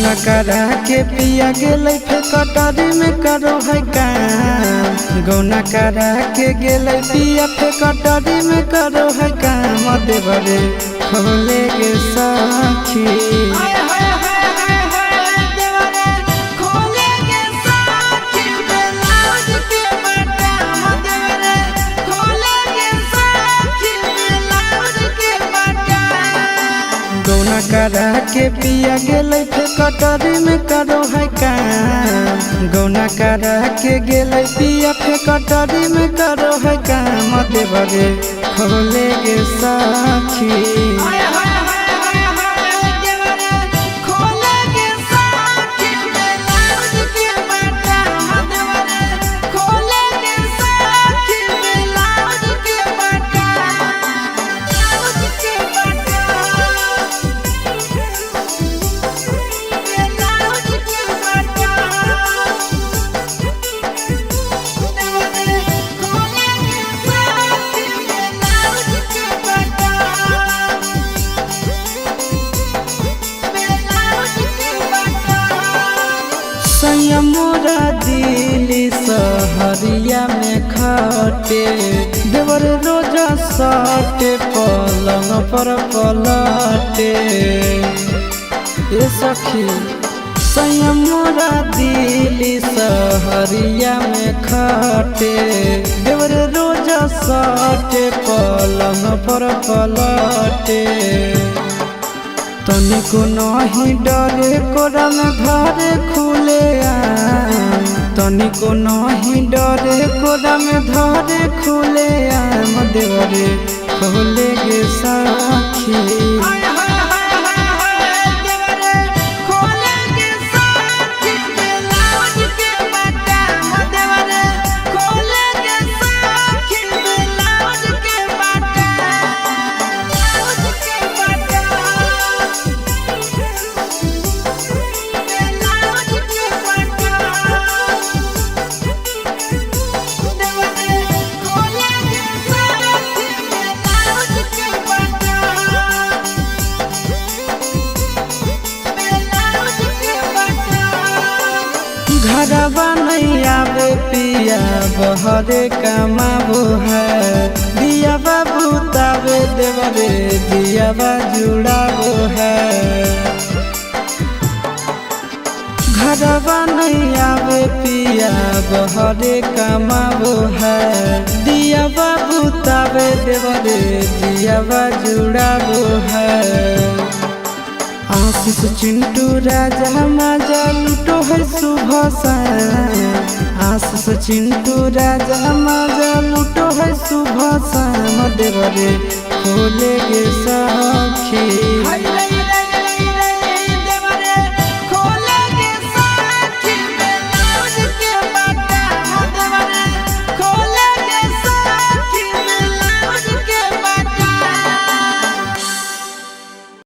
गौना करा के पिया गेलै फिर कटोरी में करो है काम। गौना करा के गेलै पिया फिर कटोरी में करो है काम। देवरे खोले गे साखी गौना करा के पिया गेलै फिर कटोरी में करो है काम। गौना करा के गेलै पिया फिर कटोरी में करो है काम। देवरे खोले गे साखी मोरा दिल्ली सहरिया में खटे। देवर रोजा सटे पलंग पर पलटे। ए सखी मोरा दिल्ली सहरिया में खटे। देवर रोजा सटे पलंग पर पलटे। तनिको नहीं डरे कोरा में धरे खुले आम। तनिको नहीं डरे कोरा में धरे खुले आम। देवरे खोले गे साखी घरवा नहीं आवे पिया बहरे कमाबो है। दिया बाबू तावे देवरे दिया जुड़ाबो है। घरवा नहीं आवे पिया बहरे कमाबो है। दिया बाबू तावे देवरे दिया जुड़ाबो है। आशीष चिंटू राजा मजा लूटो है सुबह शाम। आशीष चिंटू राजा मजा लूटो है सुबह शाम। देवरे खोले गे साखी।